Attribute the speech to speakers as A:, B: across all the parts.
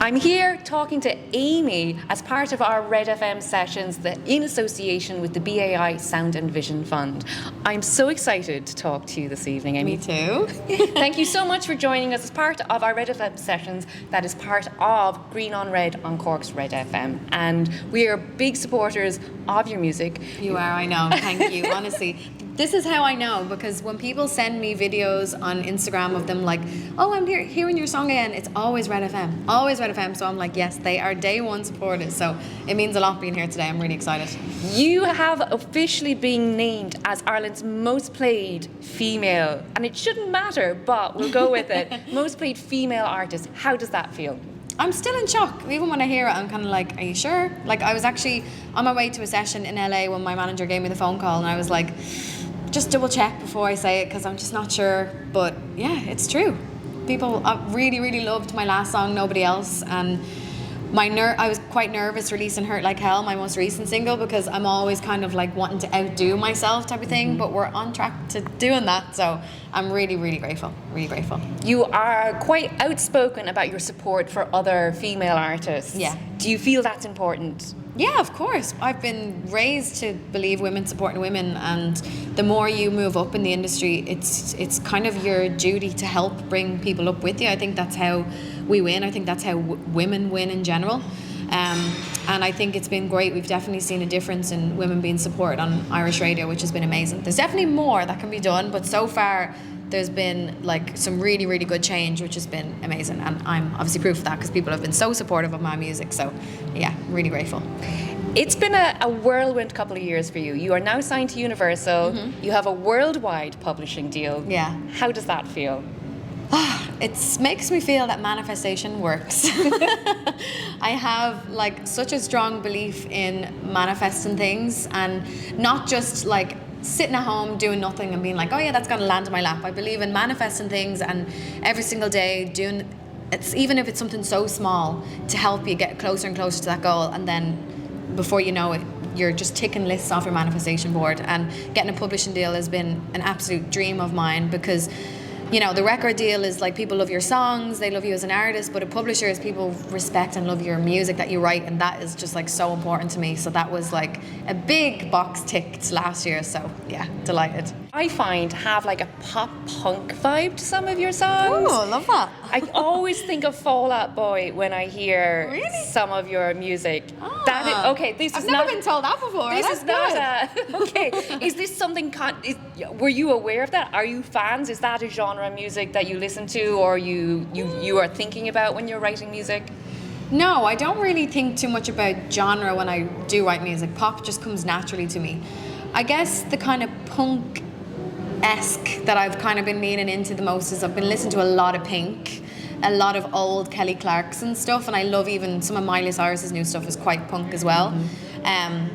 A: I'm here talking to Aimée as part of our RedFM sessions in association with the BAI Sound and Vision Fund. I'm so excited to talk to you this evening, Aimée.
B: Me too.
A: Thank you so much for joining us as part of our RedFM sessions that is part of Green on Red on Cork's RedFM. And we are big supporters of your music.
B: You are, I know. Thank you. Honestly, this is how I know, because when people send me videos on Instagram of them like, oh, I'm hearing your song again, it's always Red FM. Always Red FM. So I'm like, yes, they are day one supporters. So it means a lot being here today. I'm really excited.
A: You have officially been named as Ireland's most played female, and it shouldn't matter, but we'll go with it, most played female artist. How does that feel?
B: I'm still in shock. Even when I hear it, I'm kind of like, are you sure? Like, I was actually on my way to a session in LA when my manager gave me the phone call, and I was like, just double check before I say it, because I'm just not sure. But yeah, it's true. People really, really loved my last song, Nobody Else, and I was quite nervous releasing Hurt Like Hell, my most recent single, because I'm always kind of like wanting to outdo myself type of thing, but we're on track to doing that, so I'm really, really grateful, really grateful.
A: You are quite outspoken about your support for other female artists.
B: Yeah.
A: Do you feel that's important?
B: Yeah, of course. I've been raised to believe women supporting women, and the more you move up in the industry, it's kind of your duty to help bring people up with you. I think that's how we win. I think that's how women win in general. And I think it's been great. We've definitely seen a difference in women being supported on Irish radio, which has been amazing. There's definitely more that can be done, but so far there's been like some really, really good change, which has been amazing. And I'm obviously proof of that, because people have been so supportive of my music. So yeah, really grateful.
A: It's been a whirlwind couple of years for you. You are now signed to Universal. Mm-hmm. You have a worldwide publishing deal.
B: Yeah.
A: How does that feel?
B: It makes me feel that manifestation works. I have like such a strong belief in manifesting things, and not just like sitting at home doing nothing and being like, oh yeah, that's gonna land in my lap. I believe in manifesting things, and every single day doing it's, even if it's something so small, to help you get closer and closer to that goal. And then before you know it, you're just ticking lists off your manifestation board. And getting a publishing deal has been an absolute dream of mine, because you know, the record deal is like, people love your songs, they love you as an artist, but a publisher is people respect and love your music that you write, and that is just like so important to me. So that was like a big box ticked last year, so yeah, delighted.
A: I find have like a pop punk vibe to some of your songs.
B: Oh, love that.
A: I always think of Fall Out Boy when I hear some of your music.
B: Ah,
A: that is, okay, this
B: I've
A: is
B: never
A: not,
B: been told that before.
A: This
B: That's
A: is not okay. Is this something? Were you aware of that? Are you fans? Is that a genre of music that you listen to, or you are thinking about when you're writing music?
B: No, I don't really think too much about genre when I do write music. Pop just comes naturally to me. I guess the kind of punk-esque that I've kind of been leaning into the most is I've been listening to a lot of Pink, a lot of old Kelly Clarkson stuff, and I love even some of Miley Cyrus's new stuff is quite punk as well.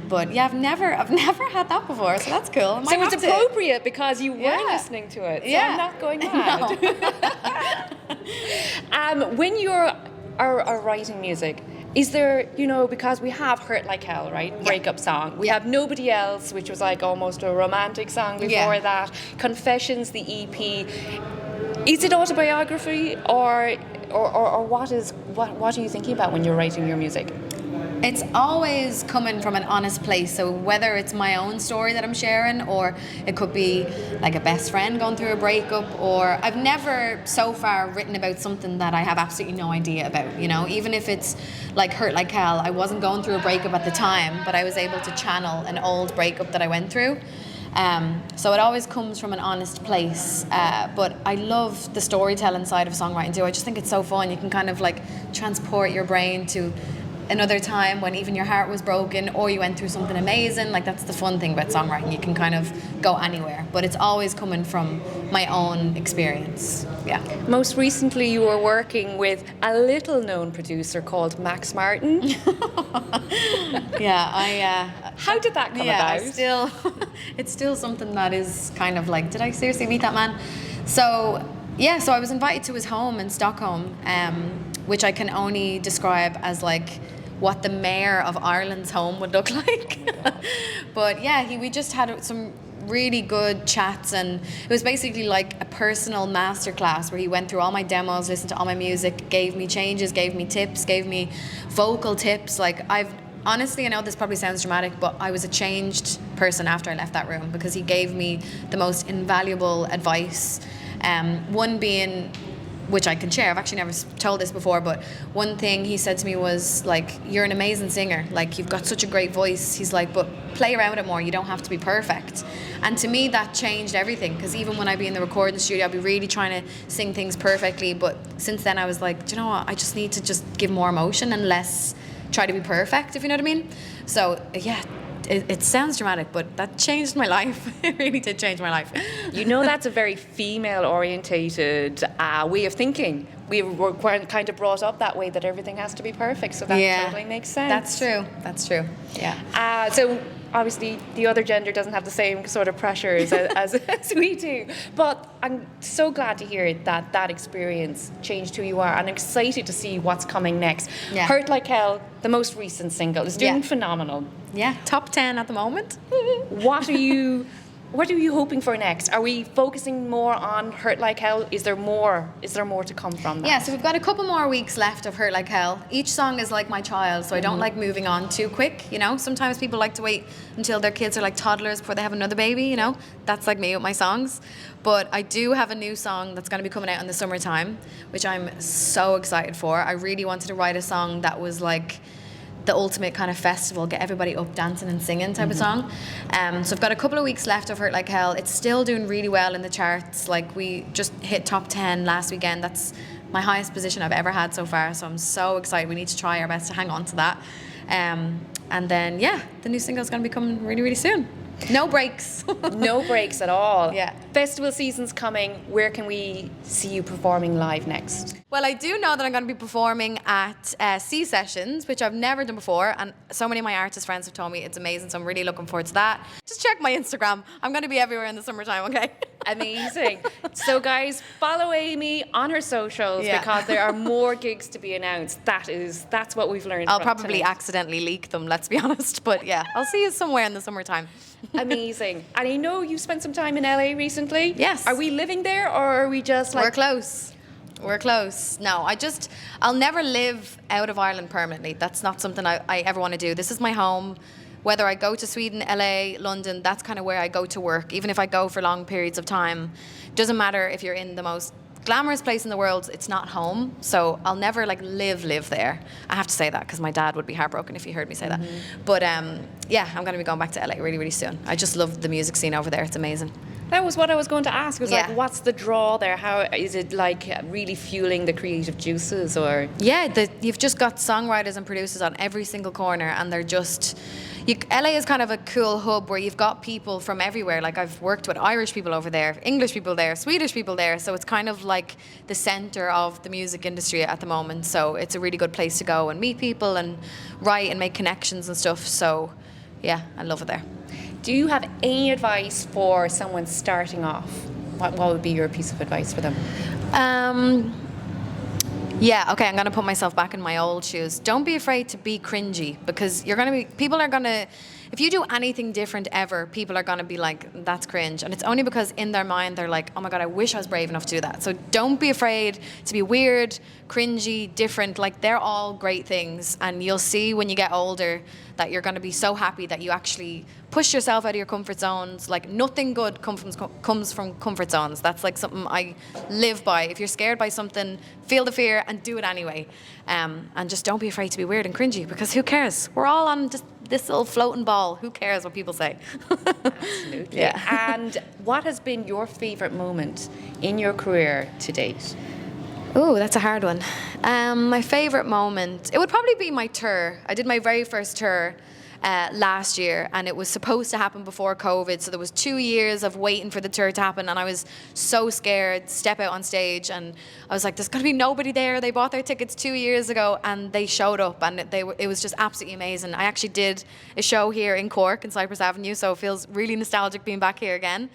B: But yeah, I've never had that before, so that's cool.
A: So it's appropriate because you were listening to it. So yeah. I'm not going mad. When you're are writing music, is there, you know, because we have Hurt Like Hell, right? Yeah. Breakup song. We have Nobody Else, which was like almost a romantic song before that. Confessions, the EP. Is it autobiography, or what are you thinking about when you're writing your music?
B: It's always coming from an honest place. So whether it's my own story that I'm sharing, or it could be like a best friend going through a breakup, or I've never so far written about something that I have absolutely no idea about, you know, even if it's like Hurt Like Hell. I wasn't going through a breakup at the time, but I was able to channel an old breakup that I went through. So it always comes from an honest place, but I love the storytelling side of songwriting too. I just think it's so fun. You can kind of like transport your brain to another time when even your heart was broken, or you went through something amazing. Like, that's the fun thing about songwriting. You can kind of go anywhere, but it's always coming from my own experience. Yeah.
A: Most recently you were working with a little known producer called Max Martin.
B: Yeah,
A: how did that come about?
B: It's still something that is kind of like, did I seriously meet that man? So I was invited to his home in Stockholm, which I can only describe as like what the mayor of Ireland's home would look like. But yeah, we just had some really good chats, and it was basically like a personal masterclass where he went through all my demos, listened to all my music, gave me changes, gave me tips, gave me vocal tips. Like, honestly, I know this probably sounds dramatic, but I was a changed person after I left that room, because he gave me the most invaluable advice. One being, which I can share, I've actually never told this before, but one thing he said to me was like, you're an amazing singer, like you've got such a great voice. He's like, but play around with it more, you don't have to be perfect. And to me that changed everything, because even when I'd be in the recording studio, I'd be really trying to sing things perfectly, but since then I was like, do you know what, I just need to just give more emotion and less try to be perfect, if you know what I mean. So yeah, it sounds dramatic, but that changed my life. It really did change my life.
A: You know, that's a very female-orientated way of thinking. We were kind of brought up that way, that everything has to be perfect, so that totally makes sense.
B: That's true. Yeah.
A: So obviously the other gender doesn't have the same sort of pressures as we do. But I'm so glad to hear that experience changed who you are, and excited to see what's coming next.
B: Yeah.
A: Hurt Like Hell, the most recent single, is doing phenomenal.
B: Yeah, top 10 at the moment.
A: What are you hoping for next? Are we focusing more on Hurt Like Hell? Is there more to come from that?
B: Yeah, so we've got a couple more weeks left of Hurt Like Hell. Each song is like my child, so I don't like moving on too quick, you know. Sometimes people like to wait until their kids are like toddlers before they have another baby, you know. That's like me with my songs. But I do have a new song that's going to be coming out in the summertime, which I'm so excited for. I really wanted to write a song that was like the ultimate kind of festival, get everybody up dancing and singing type of song. So I've got a couple of weeks left of Hurt Like Hell. It's still doing really well in the charts. Like, we just hit top 10 last weekend. That's my highest position I've ever had so far. So I'm so excited. We need to try our best to hang on to that. And then, yeah, the new single is going to be coming really, really soon. No breaks.
A: No breaks at all.
B: Yeah.
A: Festival season's coming. Where can we see you performing live next?
B: Well, I do know that I'm going to be performing at C Sessions, which I've never done before, and so many of my artist friends have told me it's amazing, so I'm really looking forward to that. Just check my Instagram. I'm going to be everywhere in the summertime, okay?
A: Amazing. So guys, follow Aimée on her socials, because there are more gigs to be announced. That's what we've learned.
B: I'll probably accidentally leak them, let's be honest, but yeah, I'll see you somewhere in the summertime.
A: Amazing. And I know you spent some time in LA recently.
B: Yes.
A: Are we living there, or are we just like...
B: We're close. No, I'll never live out of Ireland permanently. That's not something I ever want to do. This is my home. Whether I go to Sweden, LA, London, that's kind of where I go to work. Even if I go for long periods of time, doesn't matter if you're in the most glamorous place in the world, it's not home. So I'll never like live there. I have to say that, because my dad would be heartbroken if he heard me say that. But yeah, I'm going to be going back to LA really, really soon. I just love the music scene over there. It's amazing.
A: That was what I was going to ask. It was like, what's the draw there? How is it like really fueling the creative juices, or?
B: Yeah, you've just got songwriters and producers on every single corner, and they're just... LA is kind of a cool hub where you've got people from everywhere. Like, I've worked with Irish people over there, English people there, Swedish people there. So it's kind of like the center of the music industry at the moment. So it's a really good place to go and meet people and write and make connections and stuff. So yeah, I love it there.
A: Do you have any advice for someone starting off? What would be your piece of advice for them?
B: Yeah, okay, I'm going to put myself back in my old shoes. Don't be afraid to be cringy, because people are going to, if you do anything different ever, people are going to be like, that's cringe. And it's only because in their mind they're like, oh my God, I wish I was brave enough to do that. So don't be afraid to be weird, cringy, different. Like, they're all great things. And you'll see when you get older that you're going to be so happy that you actually push yourself out of your comfort zones. Like, nothing good comes from comfort zones. That's like something I live by. If you're scared by something, feel the fear and do it anyway. And just don't be afraid to be weird and cringy, because who cares? We're all on just this little floating ball. Who cares what people say?
A: Absolutely. Yeah. And what has been your favourite moment in your career to date?
B: Oh, that's a hard one. My favourite moment, it would probably be my tour. I did my very first tour last year, and it was supposed to happen before COVID, so there was 2 years of waiting for the tour to happen, and I was so scared to step out on stage, and I was like, there's going to be nobody there. They bought their tickets 2 years ago, and they showed up, and it was just absolutely amazing. I actually did a show here in Cork, in Cypress Avenue, so it feels really nostalgic being back here again.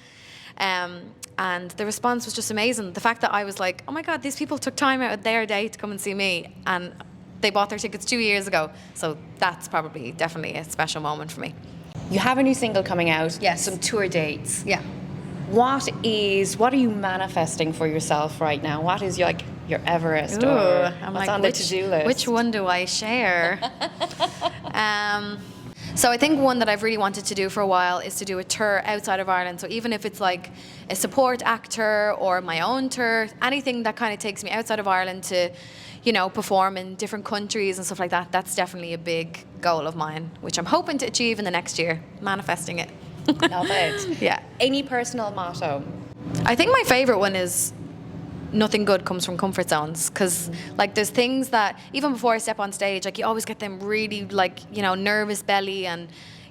B: And the response was just amazing. The fact that I was like, oh my God, these people took time out of their day to come and see me, and they bought their tickets 2 years ago. So that's probably definitely a special moment for me.
A: You have a new single coming out.
B: Yes.
A: Some tour dates.
B: Yeah.
A: What are you manifesting for yourself right now? What is your Everest
B: Ooh,
A: or
B: I'm
A: what's
B: like,
A: on the to-do list?
B: Which one do I share? So I think one that I've really wanted to do for a while is to do a tour outside of Ireland. So even if it's like a support actor or my own tour, anything that kind of takes me outside of Ireland to, perform in different countries and stuff like that, that's definitely a big goal of mine, which I'm hoping to achieve in the next year, manifesting it.
A: Love it.
B: Yeah.
A: Any personal motto?
B: I think my favorite one is nothing good comes from comfort zones, because like there's things that even before I step on stage, like you always get them really nervous belly, and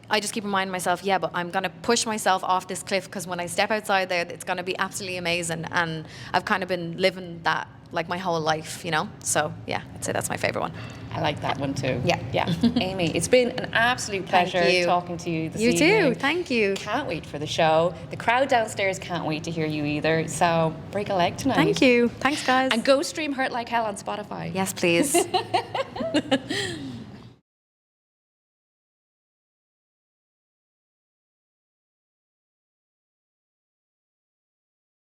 B: I just keep reminding myself, yeah, but I'm gonna push myself off this cliff, because when I step outside there, it's gonna be absolutely amazing. And I've kind of been living that like my whole life, So yeah, I'd say that's my favorite one.
A: I like that one too.
B: Yeah.
A: Aimée, it's been an absolute pleasure talking to you this evening.
B: You too. Thank you.
A: Can't wait for the show. The crowd downstairs can't wait to hear you either. So break a leg tonight.
B: Thank you. Thanks, guys.
A: And go stream Hurt Like Hell on Spotify.
B: Yes, please.